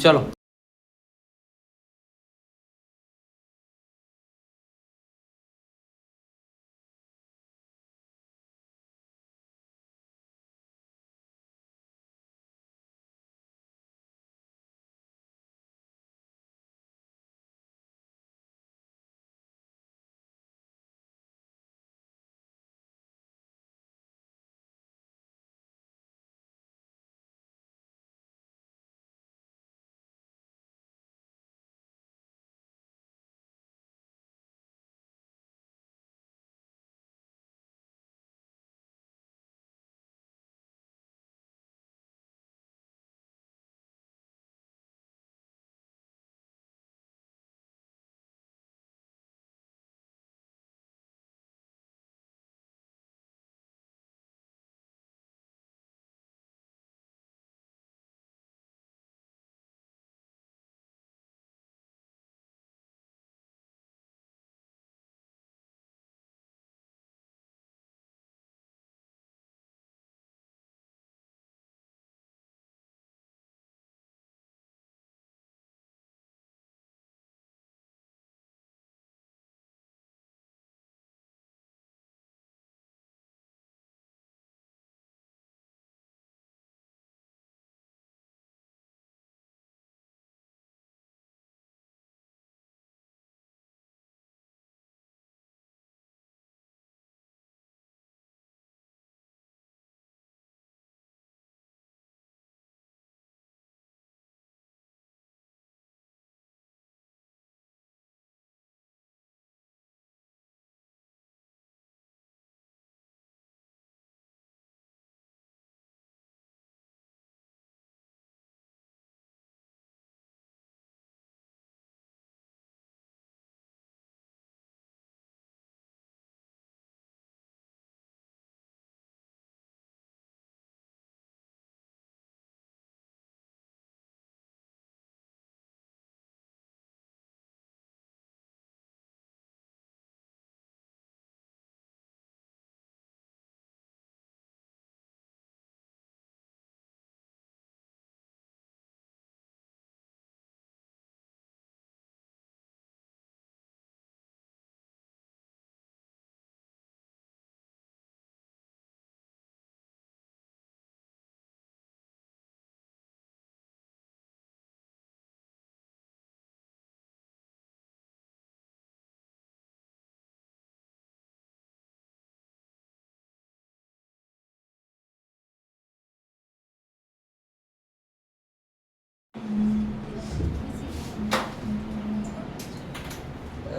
चलो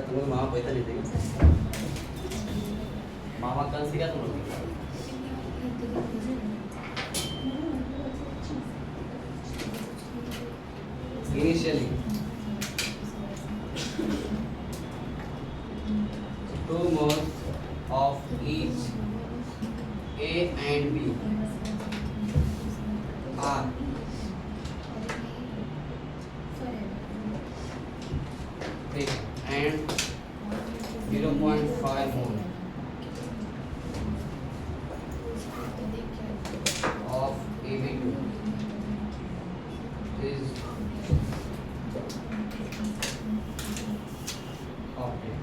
तुम्हें मामा पैसा देते क्या? मामा कल से क्या तुम लोग initially 2 moles of each A and B are and 0.5 mole of AB2 is okay.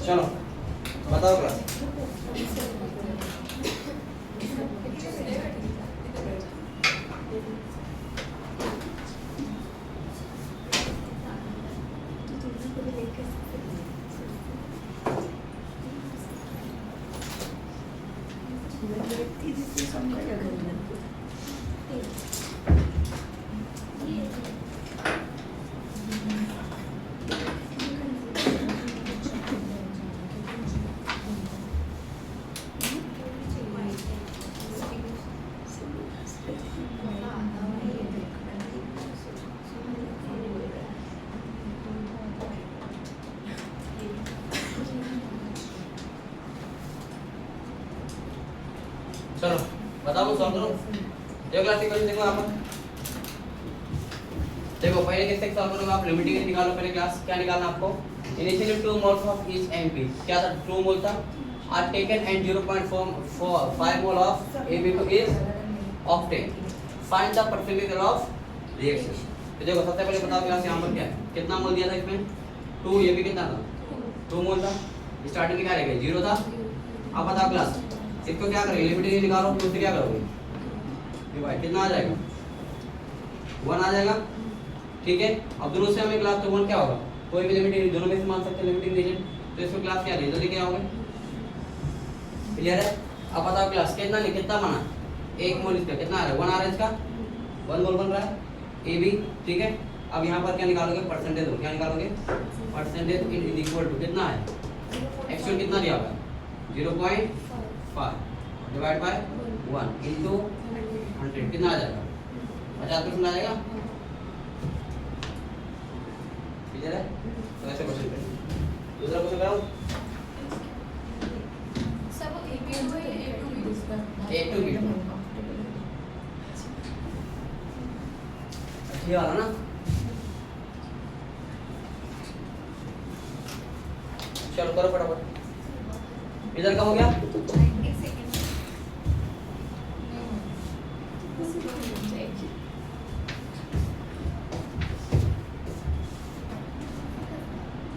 चलो बताओ क्लास चलो बताओ सॉल्व करो ये क्लास देखो आप देखो पहले किससे सॉल्व करोगे आप, लिमिटिंग निकालो पहले क्लास, क्या निकालना आपको, initially 2 moles of each MP, क्या था 2 मोल था, are taken and 0.5 mole of AB2 is octane, find the percentage of reaction. तो देखो सबसे पहले बताओ क्लास यहाँ पर क्या है, कितना मोल दिया था इसमें 2, ये भी कितना था 2 मोल था, स्टार्टिंग में क्या रहेगा 0 था। अब बताओ क्लास इसको क्या करेंगे, लिमिटिंग निकालो, तो उससे क्या करोगे डिवाइड, कितना आ जाएगा 1 आ जाएगा, ठीक है। अब दोनों से हमें क्लास तो 1 क्या होगा, कोई भी लिमिटिंग दोनों में से मान सकते हैं लिमिटिंग रीजन, तो इसको क्लास क्या रिजल्ट लेके आओगे, क्लियर है। अब बताओ क्लास कितना माना, 1 मोल इसका कितना आ रहा है 1 आ रहा है, इसका 1 मोल बन रहा है ए बी, ठीक है। अब यहाँ पर क्या निकालोगे परसेंटेज, क्या निकालोगे परसेंटेज इज इक्वल टू कितना है, एक्चुअल कितना दिया हुआ है 0.5 डिवाइड बाय 1 इनटू 100, कितना आ जाएगा 50% आ जाएगा, क्लियर है। तो ऐसे क्वेश्चन करें, दूसरा क्वेश्चन कराऊं, सब A2 B2 ये वाला ना, चलो करो फटाफट, इधर का हो गया,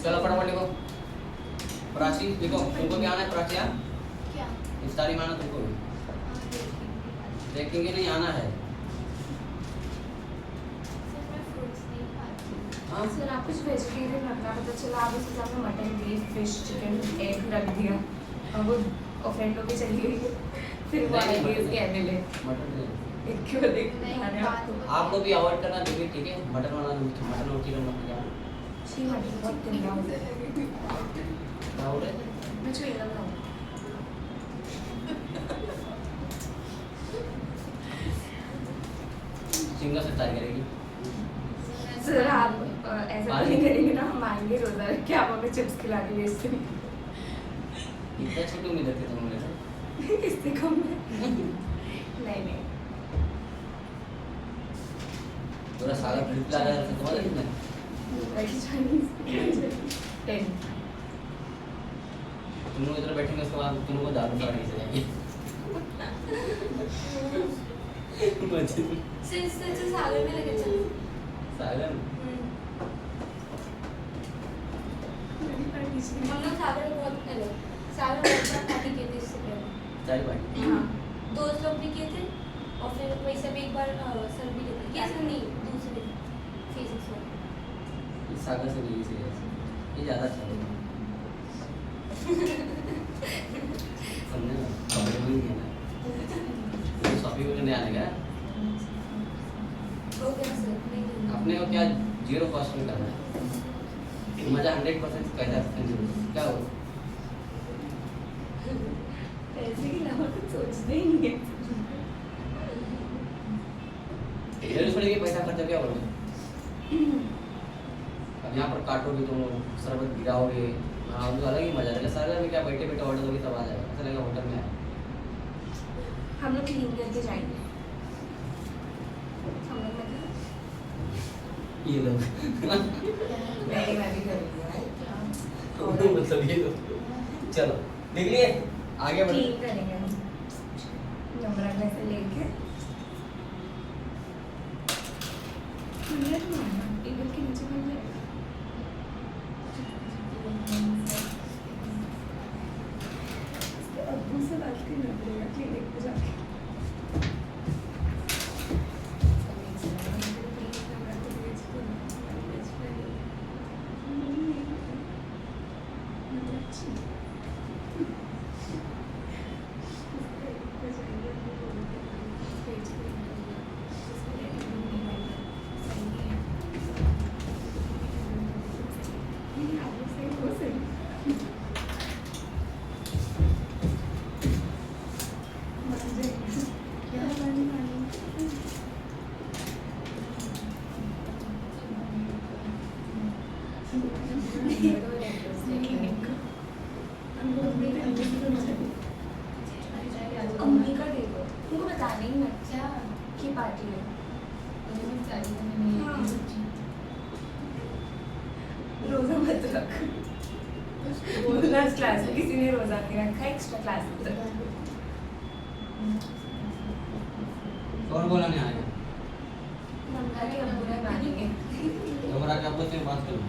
चलो फटाफट लिखो, प्राची लिखो, तुमको क्या आना है प्राची, क्या इफ्तारी माना तुमको भी, देखेंगे नहीं आना है। हाँ सर आप कुछ वेजिटेरियन रखना, पता चला आप उस हिसाब में mutton beef fish chicken egg रख दिया, और वो फ्रेंड लोग भी चली गई, फिर वो आएगी इसके एमएलए मटन एक क्यों देख खाने आपको। आपको भी अवॉइड करना जो भी, ठीक है, मटन वाला मटन और चिकन मत खाना, छी मटन बहुत गंदा होता है, क्या हो रहा है, मैं चुएगा खाऊं। सिंगल से ट्राई करेगी, सर आप ऐसा नहीं करेंगे ना, हम आएंगे रोजा कि आप हमें चिप्स खिला के भेजते हैं। इतना छोटी उम्मीद रखते तुम मेरे से, इससे कम है नहीं पूरा सागर ट्रिप ला रहा है तुम्हारा कितना, टेन तुम लोग इधर बैठेंगे उसके बाद तुम लोग को दारू काटने से जाएंगे से सागर में लगे चल सागर हम लोग सागर में बहुत पहले सागर में बहुत पार्टी किए थे इससे पहले, चाय पार्टी, हाँ दोस्त लोग भी किए थे, और फिर वैसे भी एक बार सर भी लेते किया सर नहीं दूसरे फिजिक्स में, सागर से नहीं से ये ज़्यादा अच्छा है, समझे ना, कपड़े भी नहीं है ना, शॉपिंग करने आने का हो गया सर नहीं अपने को क्या 0 कॉस्ट में करना है, मजा 100% कैसा क्या हो, पैसे के अलावा कुछ सोचते ही नहीं है। इधर छोड़ के पैसा खर्चा क्या बोलोगे, अब यहाँ पर काटोगे तुम लोग शरबत गिराओगे, हाँ तो अलग ही मजा रहेगा, सागर में क्या बैठे बैठे ऑर्डर दोगे सब आ जाएगा, ऐसा लगेगा होटल में आए। हम लोग क्लीन करके जाएंगे, हम लोग मतलब ये लोग मैं भी करूँगी मतलब ये लोग, चलो देख लिए आगे बढ़ो, क्लीन करेंगे हम नंबर अगले से लेके टेबल के नीचे बन जाएगा। अब्बू से बात करना पड़ेगा क्लिनिक पे जाके। अम्मी का दे दो, उनको बताने ही मत क्या की पार्टी है। रोजा मत रख। बोनस क्लास में किसी ने रोजा नहीं रखा, एक्स्ट्रा क्लास में कौन बोला नहीं आएगा? अरे अब्बू ने मानेंगे। नम्रा के अब्बू से बात करूँ।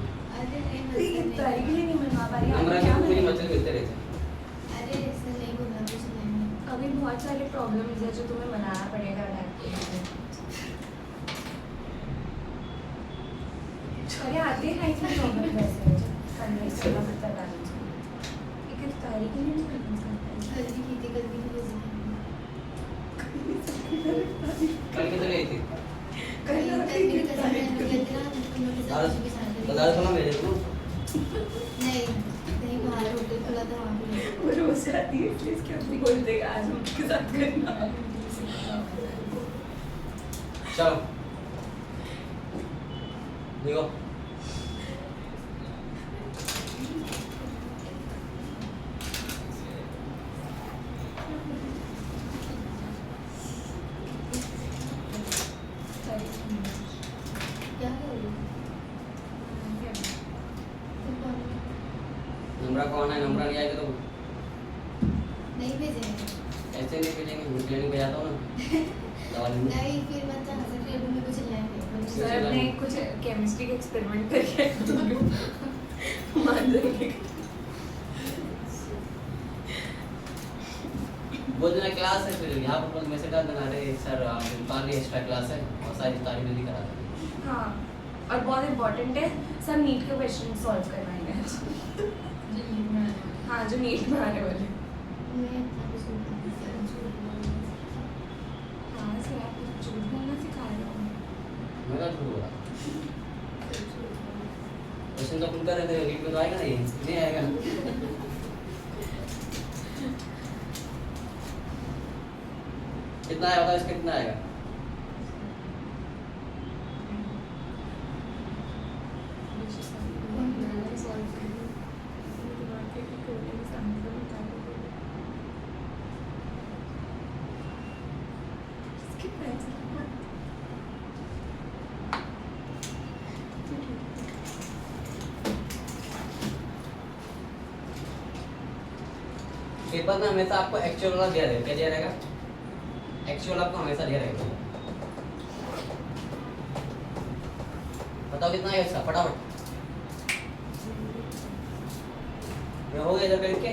तारीख ही नहीं मनवा पा रही। नम्रा के पूरी मचल मिलते रहते। अभी बहुत सारे प्रॉब्लम्स है जो तुम्हें बनाना पड़ेगा टाइप। अरे आते हैं लाइफ में प्रॉब्लम वैसे कन्विंस करना पड़ता है पेरेंट्स को। एक तारीख ही नहीं कन्विंस करता है। कल कितने गई थी? बता सुना मेरे को। वो रोज आती है इसलिए इसके अपनी बोलते हैं आज हम उसके साथ करना। चलो देखो नम्रा कौन है? नम्रा नहीं आएगा तो नहीं भेजेंगे। ऐसे नहीं भेजेंगे, मैं ट्रेनिंग पे जाता हूँ ना दवा लेने। नहीं फिर बता सर रूम में कुछ लाएंगे। सर ने कुछ केमिस्ट्री का एक्सपेरिमेंट करके मान जाएंगे। वो दिन क्लास है फिर यहाँ पर मैसेज डाल देना, अरे सर ताली एक्स्ट्रा क्लास है और सारी ताली जल्दी करा देंगे। हाँ और बहुत इम्पोर्टेंट है, सब नीट के क्वेश्चन सॉल्व करवाएंगे आज। हाँ जो नीट में आने वाले। हाँ सर आप झूठ बोलना सिखा रहे हो। मैं क्या झूठ बोला? क्वेश्चन तो खुल कर रहे थे, नीट में तो आएगा नहीं आएगा। कितना आया होगा इसका? कितना आएगा? पेपर में हमेशा आपको एक्चुअल वाला दिया रहेगा। क्या दिया रहेगा? एक्चुअल आपको हमेशा दिया रहेगा। बताओ कितना है इसका फटाफट। ये हो गया इधर करके।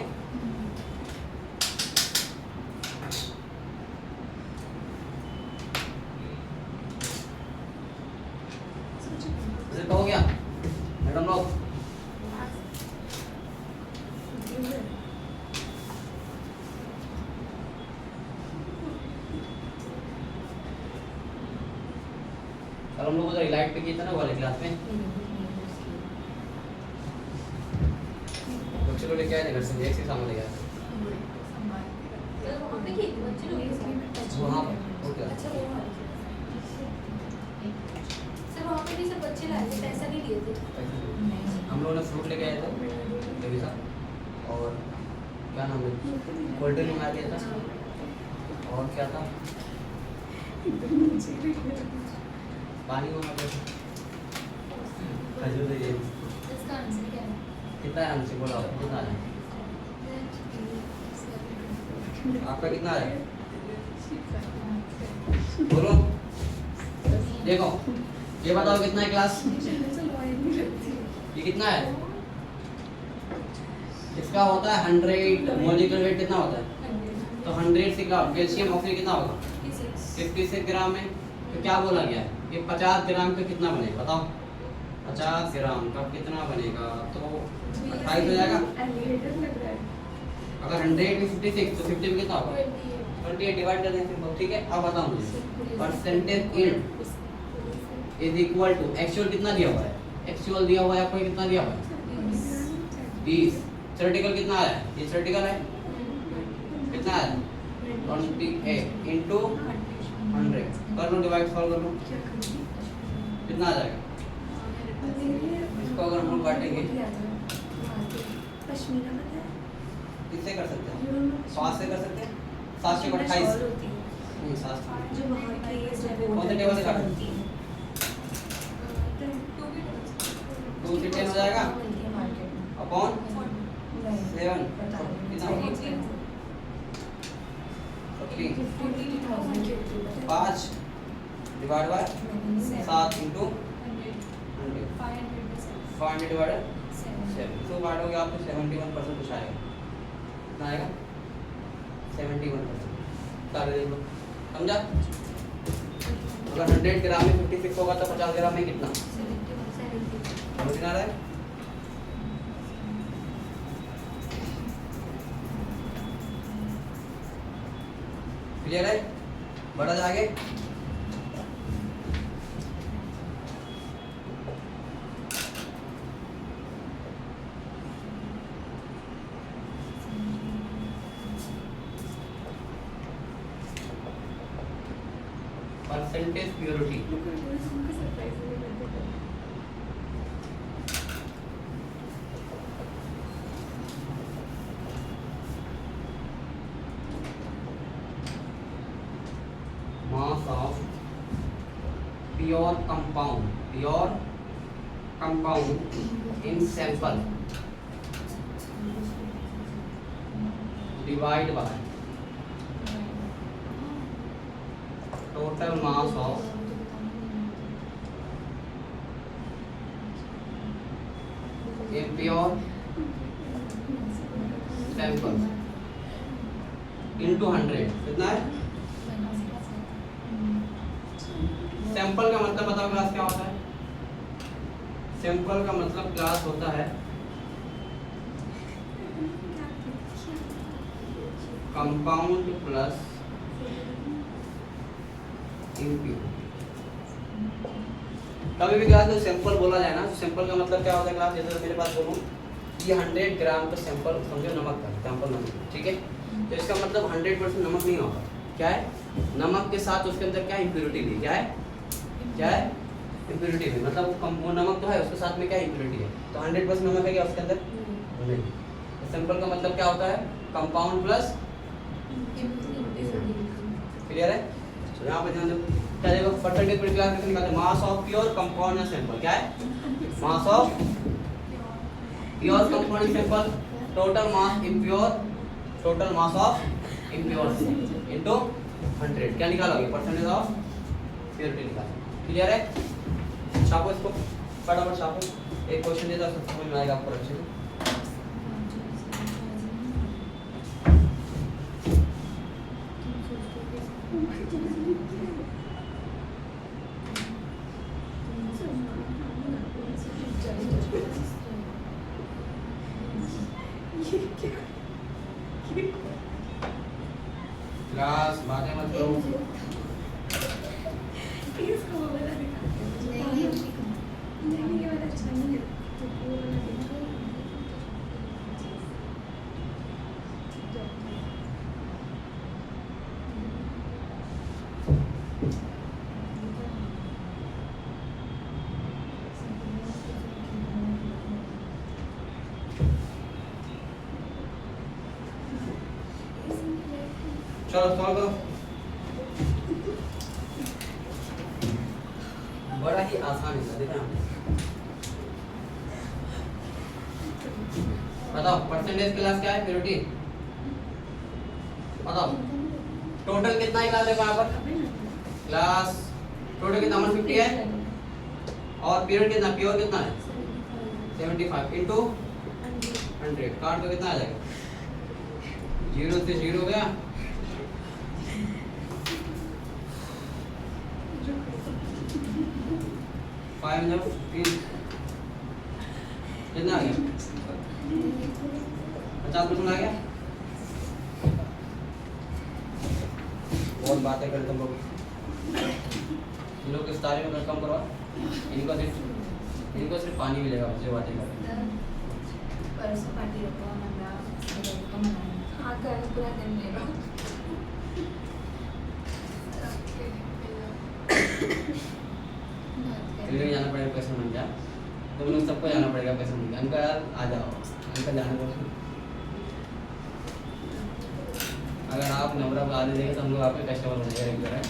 इधर हो गया मैडम लोग। और हम लोग उधर लाइट पे किया था ना वाले क्लास में। बच्चे लोग लेके आए थे घर से, एक से सामान लेके आए थे। वहाँ पे की बच्चे लोग वहाँ हो गया। अच्छा वो वाली। सर वहाँ पे भी सब बच्चे लाए थे, पैसा नहीं लिए थे। हम लोगों ने फ्रूट लेके आए थे देवी साहब, और क्या नाम है कोल्ड ड्रिंक मंगा दिया था, और क्या था पानी मंगा दिया था, खजूर दे दिए। इसका आंसर क्या है? कितना है आंसर बोला? कितना है आपका? कितना है बोलो। देखो ये बताओ कितना है क्लास? ये कितना है? इसका होता है 100 मॉलिक्यूलर वेट कितना होता है? तो 100 से कैल्शियम ऑक्सीजन कितना होगा? 56 ग्राम है। तो क्या बोला गया है कि 50 ग्राम का कितना बनेगा? बताओ 50 ग्राम का कितना बनेगा? तो 28 हो जाएगा। अगर 100 में 56 तो 50 में कितना होगा? 28 डिवाइड कर दें सिंपल। ठीक है अब बताओ मुझे percentage in is equal to actual कितना दिया हुआ है? एक्चुअल दिया हुआ है आपको कितना दिया हुआ है? 20। थ्योरेटिकल कितना आया है? ये थ्योरेटिकल है कितना है? 28 into 100 कर लो, डिवाइड सॉल्व कर लो, कितना आ जाएगा? इसको अगर हम लोग काटेंगे किससे कर सकते हैं? 5 से कर सकते हैं। 7 से 28 नहीं 7 कौन से टेबल से काटें? 2 से 10 हो जाएगा मिलती है मार्केट में। अपॉन नहीं 7 पता नहीं कितना very होगा? expensive। 50,000 के ऊपर है। 5 डिवाइड बाय नहीं, 7 इंटू 100 500 डिवाइड 7। 7 तो बांटोगे आपको 71% कुछ आएगा कितना आएगा 71% सारे देख लो समझा अगर 100 ग्राम में 56 होगा तो 50 ग्राम में कितना समझ में आ रहा है क्लियर है बढ़ा जाएगा percentage purity mass of pure compound in sample divide by total mass of impure sample into 100 कितना है सैंपल का मतलब बताओ क्लास क्या होता है सैंपल का मतलब क्लास होता है कंपाउंड प्लस इम्प्योर कभी भी क्लास में सैंपल बोला जाए ना तो सैंपल का मतलब क्या होता है क्लास जैसे मेरे पास बोलूं ये 100 ग्राम का सैंपल समझो नमक का सैंपल नमक ठीक है तो इसका मतलब 100% नमक नहीं होगा क्या है नमक के साथ उसके अंदर क्या इम्प्योरिटी भी क्या है इम्प्योरिटी भी मतलब वो नमक तो है उसके साथ में क्या इम्प्योरिटी है तो 100% नमक है क्या उसके अंदर नहीं तो सैंपल का मतलब क्या होता है कंपाउंड प्लस क्लियर है तो यहाँ पे ध्यान दो क्या देखो परसेंटेज पर क्लास कैसे निकालते हैं मास ऑफ प्योर कंपाउंड या सैंपल क्या है mass of pure compound sample total mass of impure into 100 क्या निकालोगे परसेंटेज ऑफ प्योरिटी निकालो क्लियर है छापो इसको फटाफट छापो एक क्वेश्चन देता हूं समझ में आएगा आपको अच्छे से क्लास बातें मत करो चलो सॉल्व करो बड़ा ही आसान है देखना बताओ परसेंटेज क्लास क्या है प्योरिटी बताओ टोटल कितना निकाल देखो यहाँ पर क्लास टोटल कितना 150 है और पीरियड कितना प्योर कितना है 75 इंटू 100 काट दो कितना आ जाएगा 0 से 0 हो गया कितना आ गया 50% आ गया बहुत बातें करते तुम लोग इन लोग इस तारे में कम करो इनको सिर्फ पानी मिलेगा मुझे बातें कर परसों पार्टी रखो मना हाँ कल पूरा दिन ले लो दिल्ली जाना पड़ेगा पैसा मिल जाए तुम लोग सबको जाना पड़ेगा पैसा मिल जाए अंकल यार आ जाओ अंकल जाने को अगर आप नंबर आप आदि देंगे तो हम लोग आपके कस्टमर बनेंगे रेगुलर है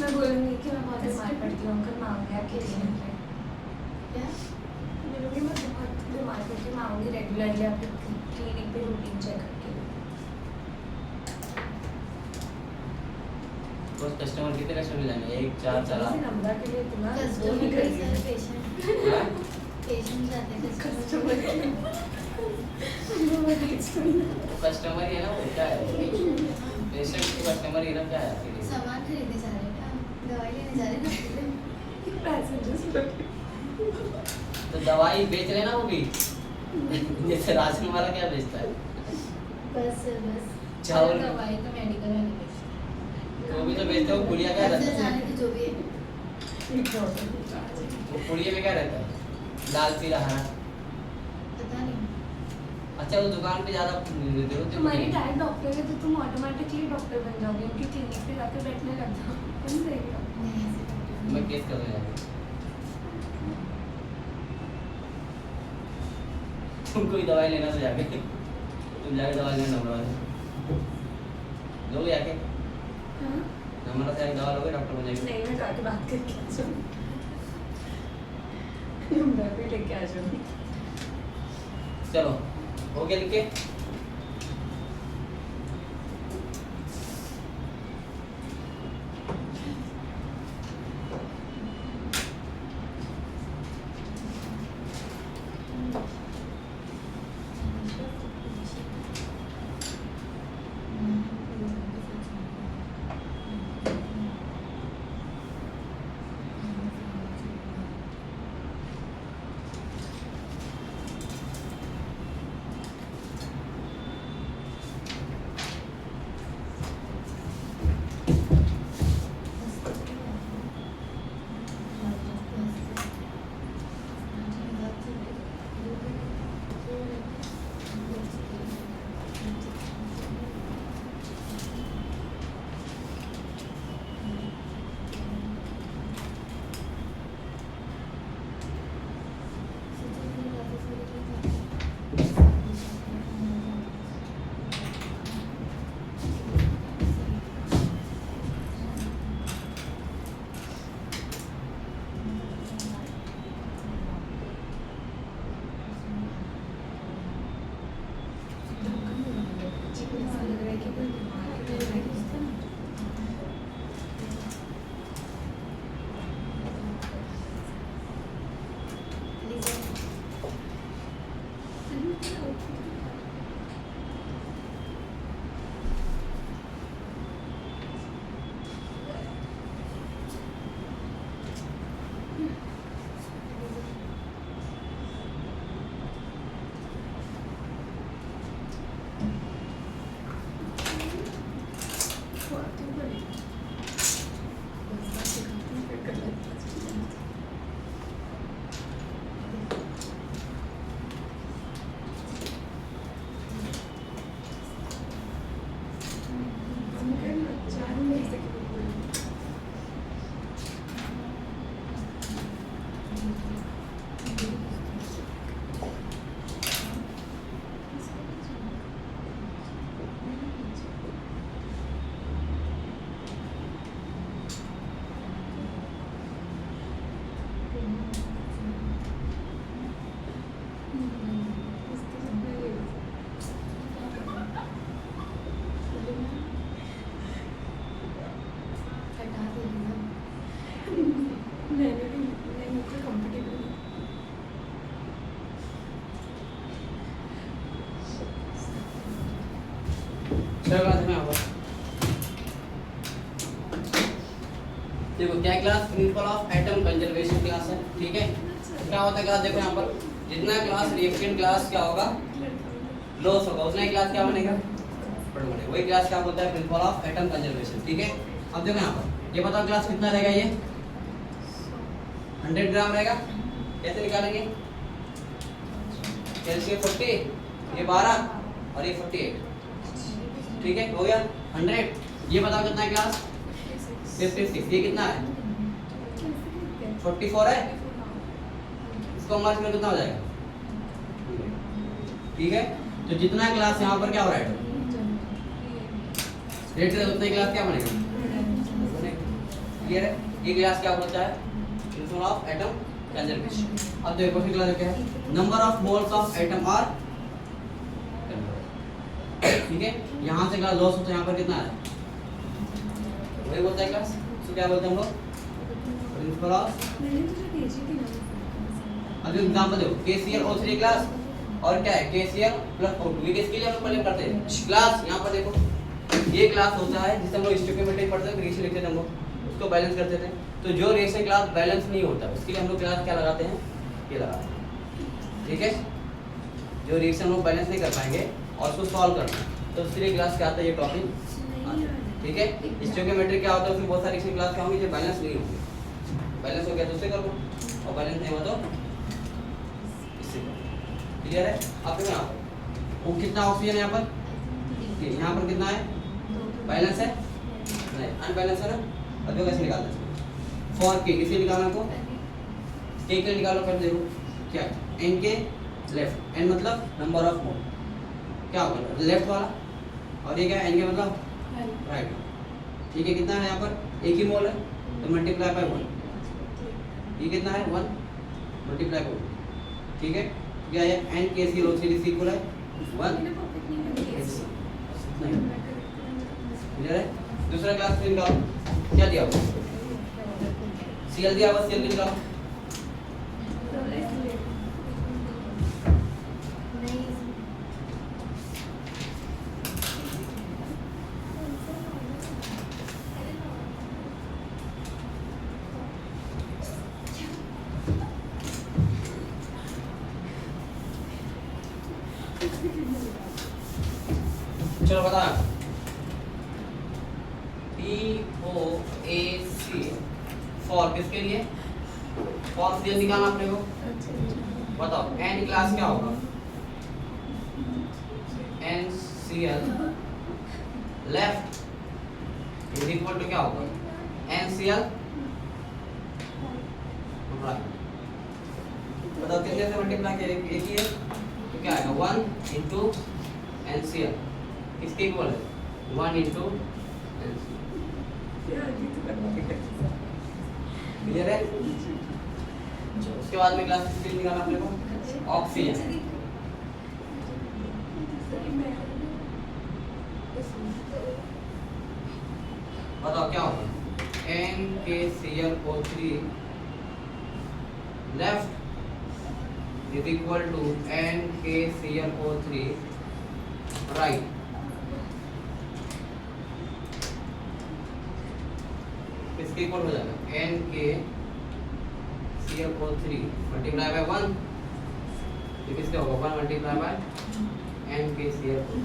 मैं बोलूँगी कि मैं बहुत स्मार्ट पढ़ती हूँ अंकल मांग गया कि क्या? बोलूँगी मैं बहुत बीमार करके मैं आऊँगी रेगुलरली आपके क्लिनिक पे रूटीन चेक करके। तो कस्टमर कितने कस्टमर जाएंगे? 1 4 चला। इसी नंबर के लिए इतना वो कस्टमर नहीं के करेंगे। साथ पेशेंट हाँ? पेशेंट जाते हैं कस्टमर वो कस्टमर ही है ना, वो क्या है? पेशेंट को कस्टमर ही ना, क्या है आखिर ये? सामान खरीदने जा रहे हैं क्या? दवाई लेने जा रहे हैं तो दवाई बेच रहे ना वो भी। जैसे राशन वाला क्या बेचता है? बस चावल। दवाई तो मेडिकल वाले बेचते वो भी तो बेचते हो। पुड़िया क्या हैं। रहता घर से जाने है? की जो भी है वो पुड़िया में क्या रहता है? लाल पीला हरा। पता नहीं। अच्छा वो दुकान पे ज्यादा जरूरत तुम्हारी नहीं। डैड डॉक्टर है तो तुम ऑटोमेटिकली डॉक्टर बन जाओगे, उनकी क्लिनिक पे जाकर बैठने लग जाओ, बन जाएगा। नहीं ऐसे करते हैं। मैं केस करने जाऊंगा। तुमको ही दवाई लेना तो जाके तुम जाके दवाई लेना नंबर वाले लोगे जाके हाँ? नंबर से जाके दवा लोगे, डॉक्टर बन जाएगी। नहीं मैं काके बात करके आ जाऊँ, मैं भी लेके आ जाऊँगी। चलो हो गया लिख के। चलो क्लास में आओ। देखो क्या class? Principal of atom conservation class है, ठीक है। क्या होता है क्लास? देखो यहाँ पर जितना क्लास रिएक्टेंट क्लास क्या होगा, लॉस होगा, उतना ही क्लास क्या बनेगा, बनेगा। वही क्लास क्या बोलता है? प्रिंसिपल ऑफ एटम कंजर्वेशन, ठीक है। अब देखो यहाँ पर ये बताओ क्लास कितना रहेगा? ये 100 ग्राम रहेगा। कैसे निकालेंगे? कैल्शियम 40, ये 12 और ये 48, ठीक है, हो गया 100। ये बताओ कितना है क्लास? 56। ये कितना है? 44 है। इसको मार्क में कितना हो जाएगा? ठीक है। तो जितना क्लास यहाँ पर क्या हो रहा है रेट है, उतना ही क्लास क्या बनेगा? क्लियर है? ये क्लास क्या होता है? Principle of atom conservation. अब देखो क्वेश्चन क्लास क्या है, number of moles of atom are, ठीक है, यहाँ से क्लास लॉस होता है, यहाँ पर कितना है वही बोलता है क्लास। तो क्या बोलते हैं हम लोग, प्रिंसिपल ऑफ, अभी एग्जांपल देखो KClO3 क्लास और क्या है KCl प्लस O2, ये किसके लिए हम लोग पहले करते हैं क्लास। यहाँ पर देखो ये क्लास होता है जिसे हम लोग स्टोइकियोमेट्री पढ़ते थे, रिएक्शन लिखते थे हम लोग, उसको बैलेंस करते थे। तो जो रिएक्शन क्लास बैलेंस नहीं होता उसके लिए हम लोग क्लास क्या लगाते हैं, ये लगाते हैं, ठीक है। जो रिएक्शन हम लोग बैलेंस नहीं कर पाएंगे और उसको सॉल्व करना है तो उसके लिए क्लास क्या आता है, ये टॉपिक, ठीक है। स्टोइकियोमेट्री क्या होता है, उसमें बहुत सारी रिएक्शन क्लास क्या होंगी जो बैलेंस नहीं होंगे, बैलेंस हो गया तो उससे कर लो और बैलेंस नहीं हुआ तो इससे कर। क्लियर है। अब देखो यहाँ पर वो कितना ऑक्सीजन है, यहाँ पर यहाँ पर कितना है, बैलेंस है नहीं, अनबैलेंस है ना। अब देखो कैसे निकालना है, फॉर के किसे निकालना को, के के निकालो। पहले देखो क्या है, एन के लेफ्ट, एन मतलब नंबर ऑफ मोल, क्या होगा लेफ्ट वाला, और ये क्या है एन के मतलब राइट, ठीक है। कितना है यहाँ पर, एक ही मोल है तो मल्टीप्लाई बाय 1, ये कितना है 1 मल्टीप्लाई बाय 1, ठीक है। क्या है NaCl3 इज इक्वल है 1, क्लियर है। दूसरा क्लास में निकालो, क्या दिया हुआ Cl दिया हुआ, Cl निकालो। चलो बता, POAC फॉर किसके लिए, फॉर Cl निकालना अपने को। बताओ N क्लास क्या होगा, NCl left is equal to क्या होगा, NCl राइट। बताओ कितने से मल्टीप्लाई किया, एक ही है तो क्या आएगा 1 इंटू NCl, किसके इक्वल है 1 इंटू क्लियर है। उसके बाद में क्लास किसके निकालना अपने को, ऑक्सीजन। बताओ क्या होगा, NaClO3 left is equal to NaClO3 right. किसके इक्वल हो जाएगा, NaClO3 मल्टीप्लाई बाय 1, ये किसका होगा 1 मल्टीप्लाई बाय NaClO3।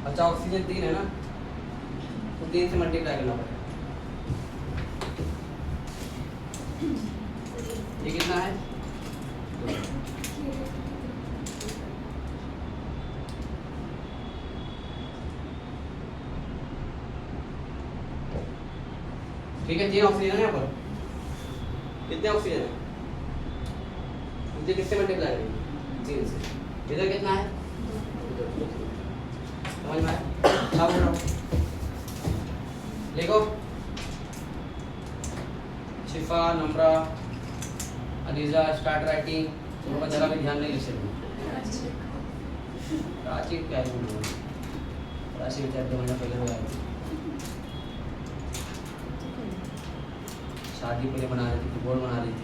अच्छा ऑक्सीजन 3 है ना, तो 3 से मल्टीप्लाई करना पड़ेगा। ये कितना है, ठीक है 3 ऑक्सीजन है यहाँ पर, कितने ऑक्सीजन है, मुझे किससे मल्टीप्लाई करेंगे 3 से, इधर कितना है, समझ में आया, क्या बोल रहा हूँ, लिखो शिफा, नम्रा, अलीजा स्टार्ट राइटिंग, तुमको जरा भी ध्यान नहीं लिख सकते। प्राची क्या है, प्राची विचार 2 महीना पहले हो गया, शादी पहले बना रही थी, बोर्ड बना रही थी।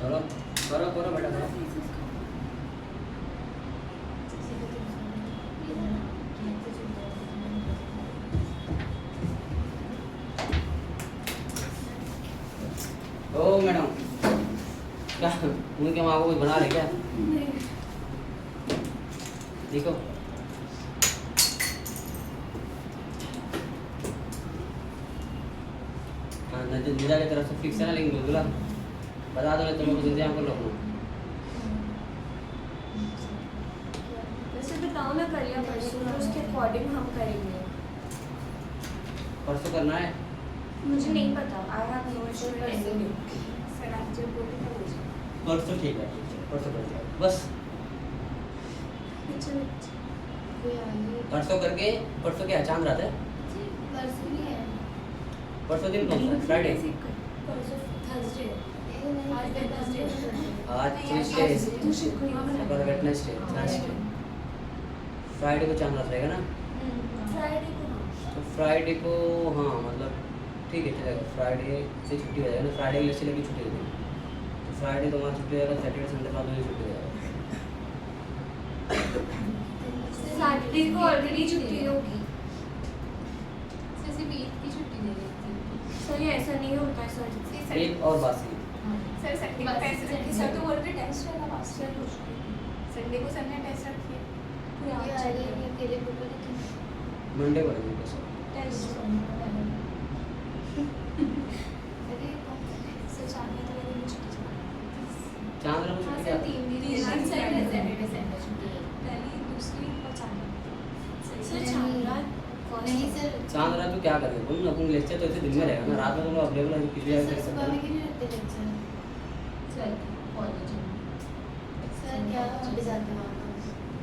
चलो करो करो बेटा करो। ओ मैडम क्या उनके माँ को कुछ बना रहे क्या? देखो हाँ निजा की तरफ से फिक्स है ना, लेकिन बिल्कुल बता दो नहीं तो मैं कुछ इंतजाम कर लूँगा। वैसे बताओ ना कल या परसों, तो उसके अकॉर्डिंग हम करेंगे। परसों करना है? मुझे नहीं पता, I have no issue anything. Sir आप जब बोले तब हो जाए। परसों ठीक है परसों कर दिया बस। परसों करके परसों क्या चांद रात है? परसों ही है। परसों दिन कौन सा है? फ्राइडे। परसों थर्सडे आज वेडनेसडे आज ट्यूसडे और वेडनेसडे थर्सडे फ्राइडे को चांद रात रहेगा ना? फ्राइडे को तो फ्राइडे को हाँ मतलब ठीक है चलेगा। फ्राइडे से छुट्टी हो जाएगा ना, फ्राइडे की लेक्चर की छुट्टी होगी तो फ्राइडे तो हमारा छुट्टी हो जाएगा, सैटरडे संडे का दोनों छुट्टी हो जाएगा। सैटरडे को ऑलरेडी छुट्टी होगी। सिर्फ ईद की छुट्टी दे देती हूँ। सर ये ऐसा नहीं होता है सर। एक और बासी सर संडे को टेस्ट रखी। सर तो बोल रहे टेस्ट है ना पास सर कुछ संडे को सर ने टेस्ट रखी है पूरा आज चलेगा अकेले पेपर लिखे मंडे को रहेंगे कैसे? टेस्ट अरे सर चांद तो लगे मुझे चांद रात को छुट्टी क्या? तीन दिन सैटरडे संडे छुट्टी है पहली दूसरी और चांद सर चांद नहीं सर चांद रात को क्या करेंगे बोलो ना, अपन लेक्चर तो ऐसे दिन में रहेगा ना, रात में तुम लोग अवेलेबल है किसी भी सर कर सुबह सकते में क्यों नहीं रहते लेक्चर सर कॉलेज में सर क्या अभी जाते हैं वहाँ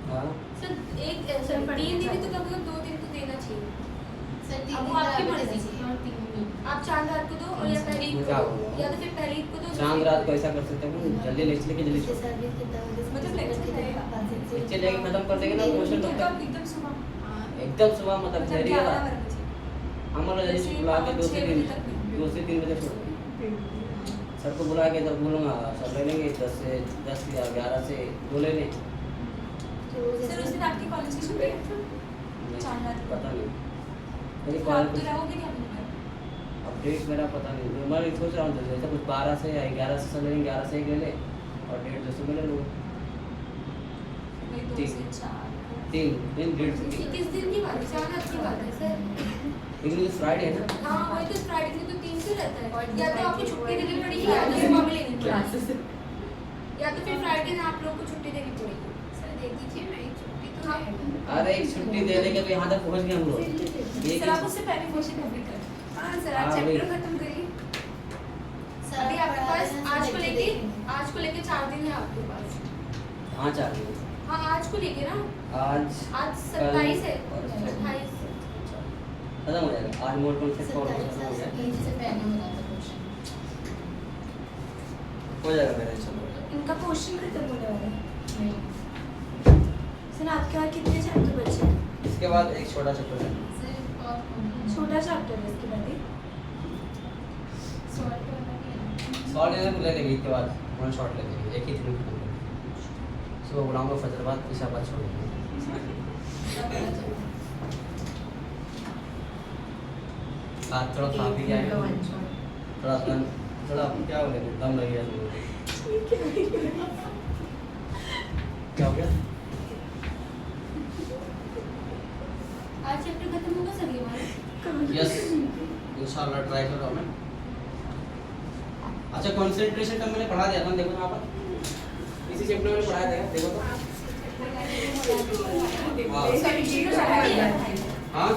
हाँ सर एक सर 3 दिन भी तो कम से कम 2 दिन तो देना चाहिए सर 3 अब दिन वो आपकी आपकी मर्जी मर्जी और 3 दिन आप चांद रात को दो और या पहली मैं क्या बोलूँ? या तो फिर पहली को दो। चांद रात को ऐसा कर सकते हैं अपन जल्दी लेक्चर लेके जल्दी छोड़ सर्विस कितना मतलब लेक्चर रहेगा। लेक्चर लेके खत्म कर देंगे ना क्वेश्चन तब तक एकदम सुबह एकदम सुबह मतलब जल्दी 11 होगा। बजे हम लोग जल्दी बुला के 2 से 3 बजे छोड़ देंगे। सर को बुला के जब बोलूँगा सब ले लेंगे 10 या 11 से 2 ले लें। सर उस दिन आपकी कॉलेज की छुट्टी है चांद रात को। पता नहीं मेरी तो आप कॉल तो रहोगे नहीं अपने घर अपडेट मेरा पता नहीं, मैं सोच रहा हूँ जैसे कुछ 12 से या 11 से सब ले लेंगे, 11 से 1 ले ले और 1:30 2 से ले लूँ। वही 2 ठीक। से 4 3 दिन 1:30 से ये किस दिन की बात है? चांद रात की बात है सर। लेकिन ये फ्राइडे है ना? हाँ वही तो फ्राइडे को तो 3 से रहता है। या तो आपको छुट्टी देनी पड़ेगी या तो सुबह में लेनी पड़ेगी। या तो फिर फ्राइडे में आप लोग को छुट्टी देनी पड़ेगी। सर देख दीजिए ना एक छुट्टी तो है अरे एक छुट्टी दे देंगे तो यहाँ तक पहुँच गए हम लोग। एक सर आप उससे पहले क्वेश्चन कंप्लीट करें। हाँ सर हाँ, आप वही। चैप्टर खत्म करिए अभी आपके पास आज को लेके 4 दिन है आपके पास। हाँ 4 दिन हाँ आज को लेके ना, आज आज 27 है और 28। खत्म हो जाएगा आज मोड कॉन्सेप्ट खत्म हो जाएगा। से पहले हो जाता क्वेश्चन हो जाएगा मेरा चलो। इनका क्वेश्चन खत्म होने वाला है। सर आपके और कितने चैप्टर बचे हैं? इसके बाद एक छोटा चैप्टर है। सर और छोटा चैप्टर है इसके बाद ही। सॉल्ट वाला भी है शॉर्ट ले लेंगे इसके बाद 1 शॉट ले लेंगे एक ही दिन में खत्म कर देंगे। सुबह बुलाऊंगा फजर बाद इशाबाद छोड़ देंगे। आज थोड़ा खा पी जाएंगे थोड़ा क्या हो गया दम लग गया तुम क्या हो गया? आज चैप्टर खत्म होगा सर ये वाला यस इंशाल्लाह ट्राई कर रहा हूँ मैं। अच्छा कंसंट्रेशन का मैंने पढ़ा दिया था देखो यहाँ पर इसी चैप्टर में पढ़ाया था देखो तो हाँ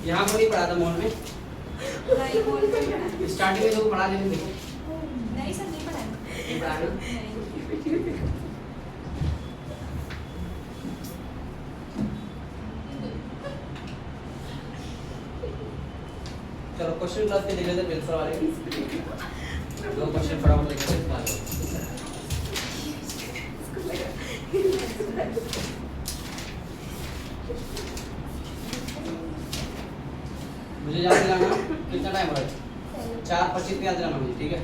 यहाँ पर नहीं पढ़ा था मोड में स्टार्टिंग में तो पढ़ा देते देखो नहीं सर नहीं पढ़ाया नहीं पढ़ा ना चलो क्वेश्चन क्लास के देख लेते पेंसिल वाले 2 क्वेश्चन फटाफट लेके चलते हैं। मुझे याद दिलाना कितना टाइम हो रहा है 4:25 पे याद दिलाना मुझे। ठीक है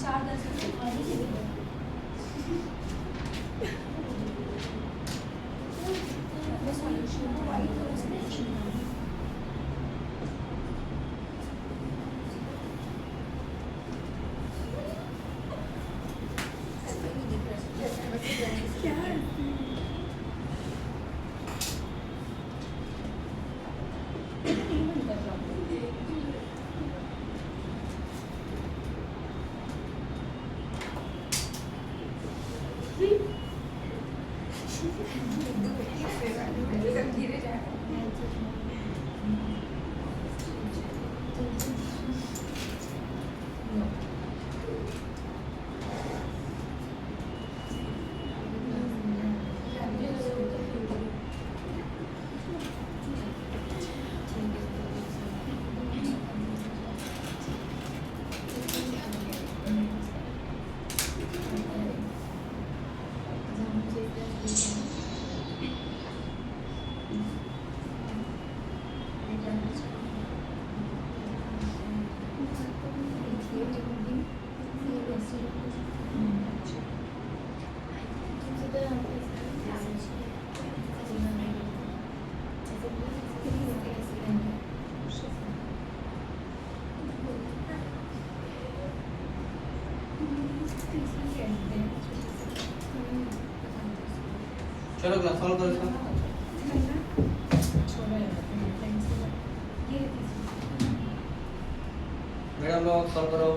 4-10 धीरे जाए चलो क्लास सॉल्व करो इसका। मैडम लोग सॉल्व करो।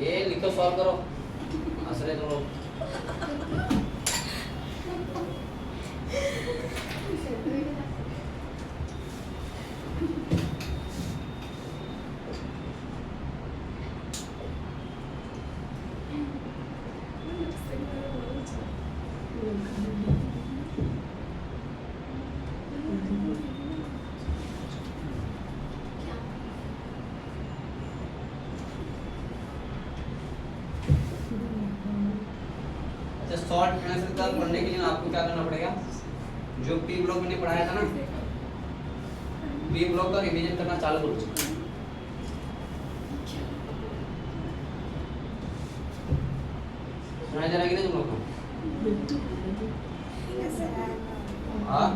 ये लिखो सॉल्व करो असरे तुम लोग। अच्छा शॉर्ट आंसर का पढ़ने के लिए आपको क्या करना पड़ेगा, जो पी ब्लॉक मैंने पढ़ाया था ना, पी ब्लॉक का रिवीजन करना चालू करो। सुनाया जा रहा है कि नहीं तुम लोग को? हाँ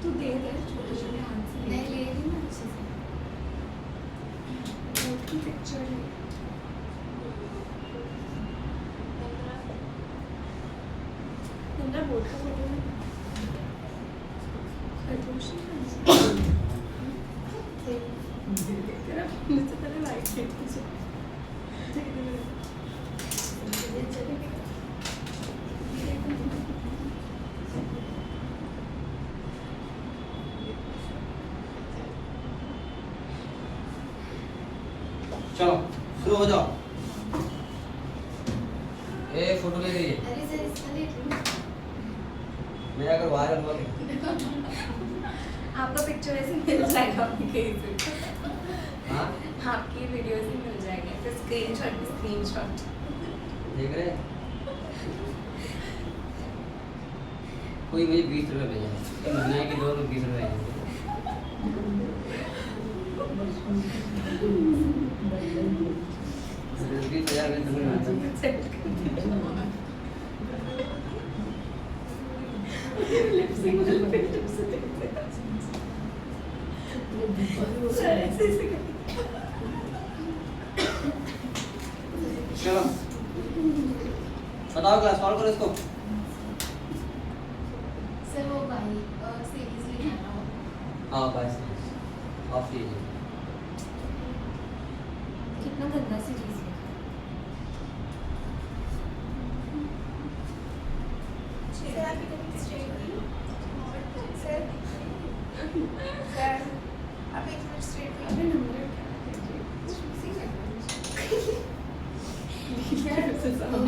तू दे दे छोटे छोटे हाथ से नहीं ले रही ना अच्छे से बोर्ड की पिक्चर ले बोर्ड का फोटो है तेरा मुझसे पहले लाइट देख मुझे चलो शुरू हो जाओ। ए फोटो ले लीजिए। अरे सर इसका ले मेरा अगर वायरल हुआ आपका पिक्चर ऐसे मिल जाएगा आपकी कहीं से। हाँ आपकी वीडियो से मिल जाएगा फिर स्क्रीनशॉट देख रहे कोई मुझे 20 रुपये भेजा महीने की 2 20 रुपये 20,000 में समझ में आता चलो बताओ क्लास सॉल्व करो इसको सर वो भाई सीरीज लिखना हो हाँ बस ऑफ कीजिए कितना गंदा सीरीज है। सर आप इधर स्ट्रेट सर सर आप एक मिनट स्ट्रेट अबे नंबर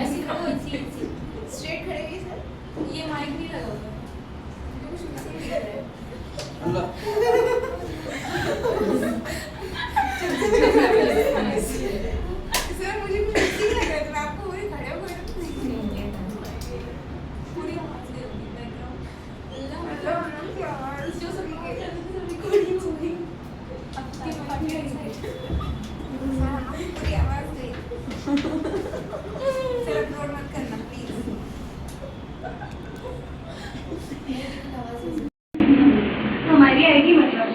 ऐसी खड़ो ऐसी स्ट्रेट खड़े हुए सर ये माइक नहीं लगा हुआ है कुछ नहीं लग रहा है अल्लाह सर मुझे कुछ ऐसी लग रहा है तो मैं आपको वही खड़े हुए पूरी आवाज दे रही है बैकग्राउंड अल्लाह की आवाज जो सभी के रिकॉर्डिंग हो गई आपकी पार्टी है पूरी आवाज गई सर अपलोड मत करना प्लीज हमारी आएगी मतलब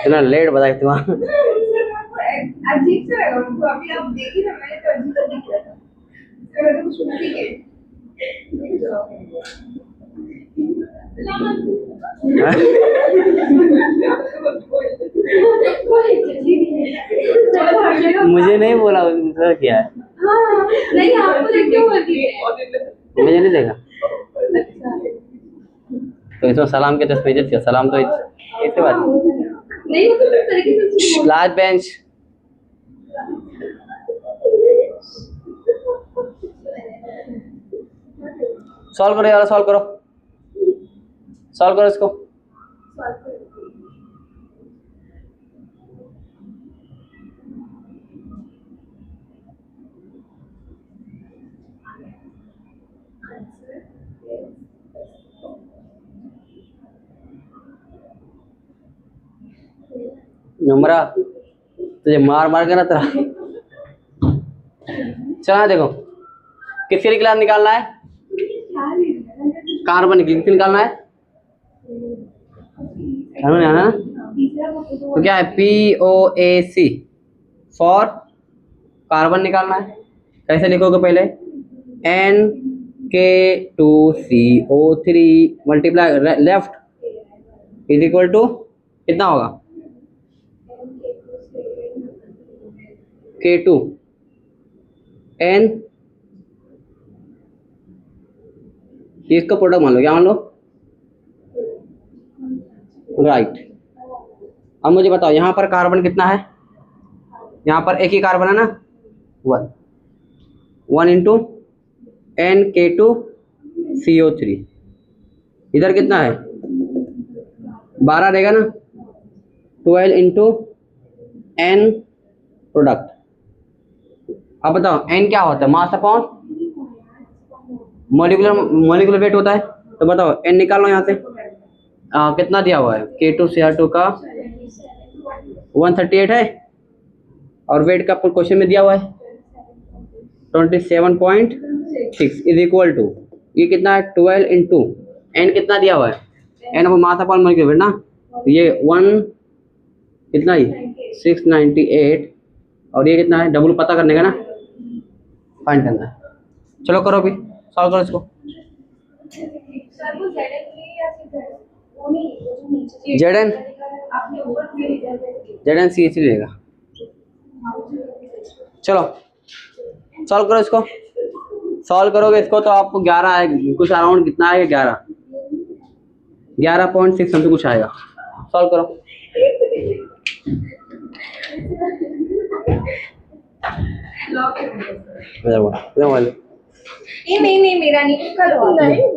इतना लेट बताया तुम अजीब से लगा उनको अभी आप देखी ना मैंने तो अजीब से दिख रहा था तो कुछ ठीक है मुझे नहीं बोला उनका क्या है हाँ नहीं आपको देख के बोलती है मुझे नहीं देखा तो इसमें सलाम के तस्वीर थी सलाम तो ऐसे बात नहीं मतलब इस तरीके से लास्ट बेंच सॉल्व करो यार सॉल्व करो इसको नम्रा तुझे मार मार के ना तेरा चला देखो किसके लिए क्लास निकालना है कार्बन की निकालना है है ना तो क्या है POAC फॉर कार्बन निकालना है कैसे लिखोगे पहले NK2CO3 multiply left is equal to कितना होगा K2 N इसका प्रोडक्ट मान लो क्या मान लो राइट अब मुझे बताओ यहाँ पर कार्बन कितना है यहाँ पर एक ही कार्बन है ना 1 इंटू NK2CO3 इधर कितना है 12 रहेगा ना 12 इंटू N प्रोडक्ट अब बताओ N क्या होता है मास अपॉन मॉलिक्यूलर वेट होता है तो बताओ N निकालो यहाँ से कितना दिया हुआ है K2Cr2 का 138 है और वेट का क्वेश्चन में दिया हुआ है 27.6 इज इक्वल टू ये कितना है 12 इंटू N कितना दिया हुआ है N mass upon molecular weight ना तो ये 1 कितना ही 698 और ये कितना है डबल पता करने का ना फाइंड करना है चलो करो अभी सॉल्व करो इसको ZN CH लेगा चलो सॉल्व करो इसको सॉल्व करोगे इसको तो आपको 11 आएगा कुछ अराउंड कितना आएगा 11.6 समथिंग कुछ आएगा सॉल्व करो इधर वाले ये नहीं मेरा नहीं इसका दो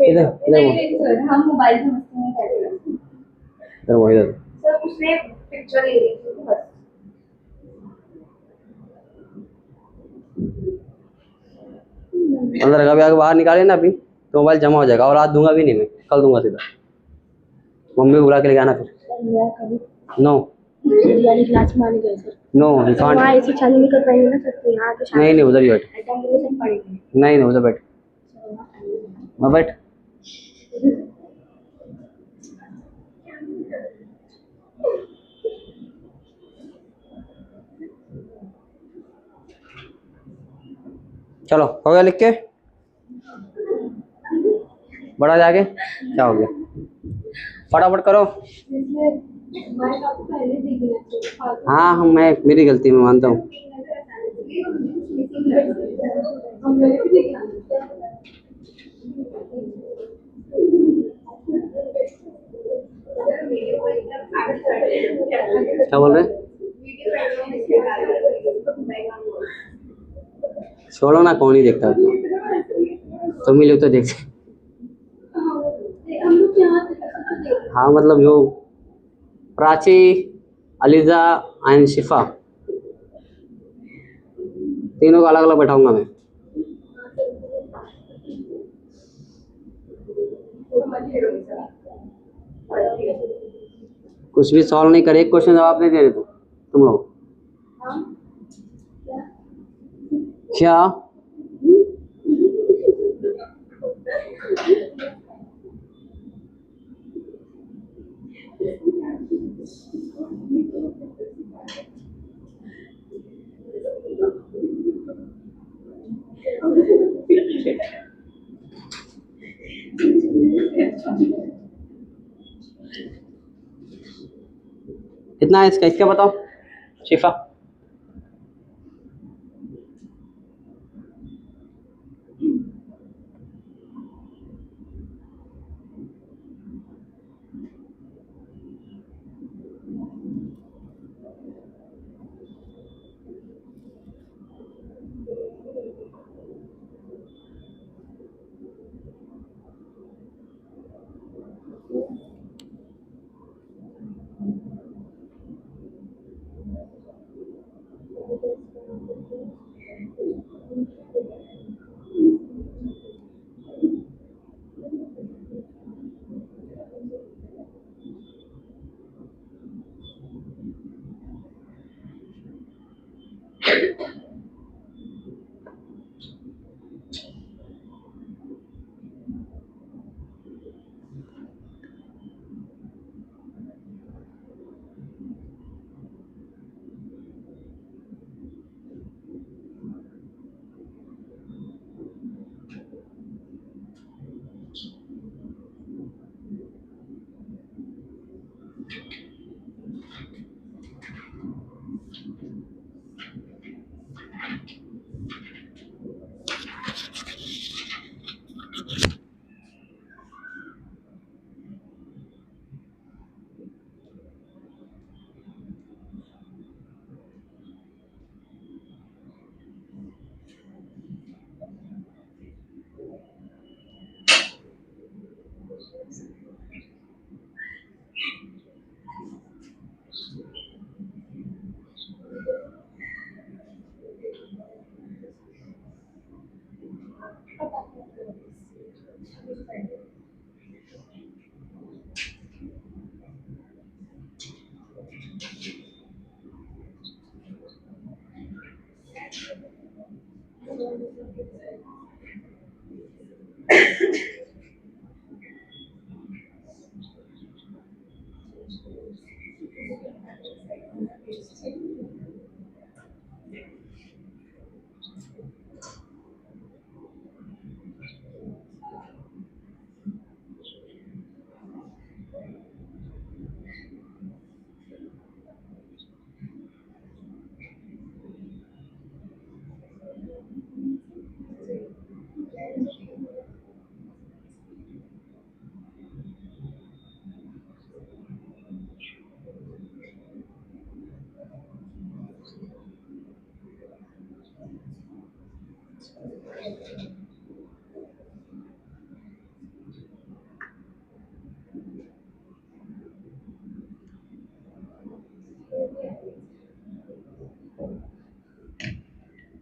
इधर नहीं सर हम मोबाइल से मस्ती नहीं कर रहे इधर सर उसने पिक्चर ले ली थी बस अंदर का भी आगे बाहर निकाले ना अभी तो मोबाइल जमा हो जाएगा, और आज दूंगा भी नहीं, मैं कल दूंगा सीधा। मम्मी को बुला के ले आना फिर। नो बिरयानी क्लास में आने गए सर, नो यू वहाँ कांट। ऐसी चालू नहीं कर पाएंगे ना सर, तो यहाँ के नहीं नहीं उधर ही बैठ। एग्जामिनेशन पढ़ेंगे। नहीं नहीं उधर बैठ, मैं बैठ। चलो हो गया लिख के, बड़ा जाके क्या हो गया, फटाफट करो। हाँ हम मैं मेरी गलती, मैं मानता हूँ। क्या बोल रहे हैं? छोड़ो ना, कौन ही देखता है, तुम ही लोग तो देखते। हाँ मतलब जो प्राची, अलीजा एंड शिफा, तीनों को अलग अलग बैठाऊंगा मैं। कुछ भी सॉल्व नहीं करे, एक क्वेश्चन जवाब नहीं दे रहे तुम लोग क्या? कितना है इसका, इसका बताओ शिफा।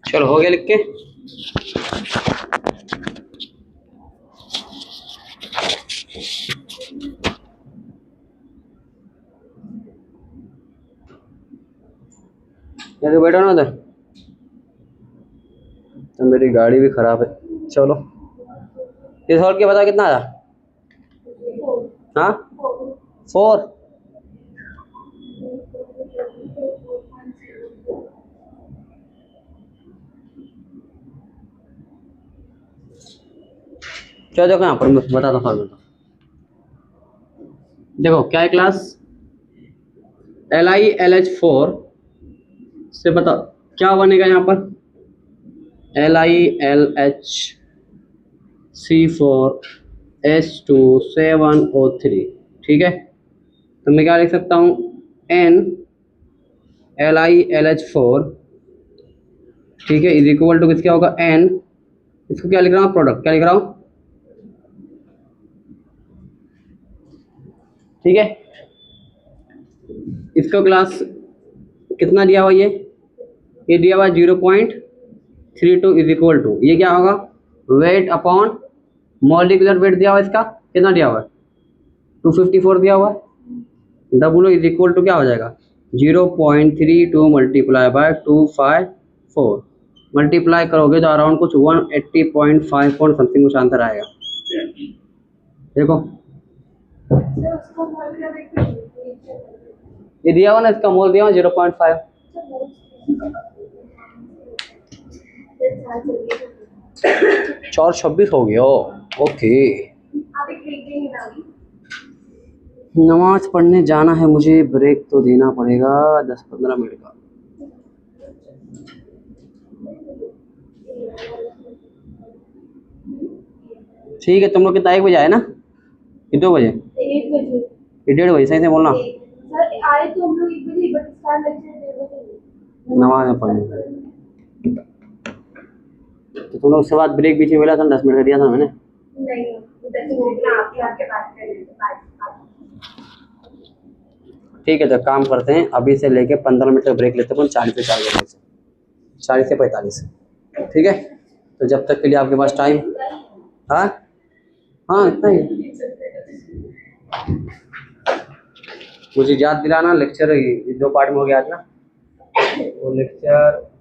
चलो हो गया लिख के। ये बैठो ना उधर। तो मेरी गाड़ी भी खराब है। चलो ये सॉल्व के बता कितना आया। हाँ 4। क्या देखो यहाँ पर मैं बताता हूँ सॉल्व। देखो क्या है क्लास LiLH4 से बताओ क्या बनेगा यहाँ पर। LiLHC4H27O3 ठीक है। तो मैं क्या लिख सकता हूँ NLiLH4 ठीक है इज इक्वल टू किसका होगा N। इसको क्या लिख रहा हूँ प्रोडक्ट क्या लिख रहा हूँ ठीक है। इसको क्लास कितना दिया हुआ ये दिया हुआ 0.32 इज इक्वल टू ये क्या होगा वेट अपॉन मॉलिक्यूलर वेट दिया हुआ इसका कितना दिया हुआ है 254 दिया हुआ है। W इज इक्वल टू क्या हो जाएगा 0.32 मल्टीप्लाई बाय 254 मल्टीप्लाई करोगे तो अराउंड कुछ 180.5 समथिंग कुछ आंसर आएगा। देखो ये दिया हुआ ना इसका मोल दिया हुआ 0.5। 4:26 हो गया ओके। नमाज पढ़ने जाना है मुझे ब्रेक तो देना पड़ेगा 10-15 मिनट का। ठीक है तुम लोग कितना 1 बजे आए ना कि 2 बजे 1 बजे कि 1:30 बजे सही से बोलना। सर आए तो हम लोग 1 बजे बट स्टार्ट लेक्चर 1:30 बजे नमाज में पढ़ने तो तुम लोग उसके बाद ब्रेक बीच में मिला था 10 मिनट का दिया था मैंने। नहीं 10 मिनट में आप आके बात करेंगे ठीक है तो काम करते हैं अभी से लेके 15 मिनट का ब्रेक लेते हैं 40 से 40 से 45 ठीक है। तो जब तक के लिए आपके पास टाइम हाँ हाँ इतना ही मुझे याद दिलाना लेक्चर 2 पार्ट में हो गया आज ना वो लेक्चर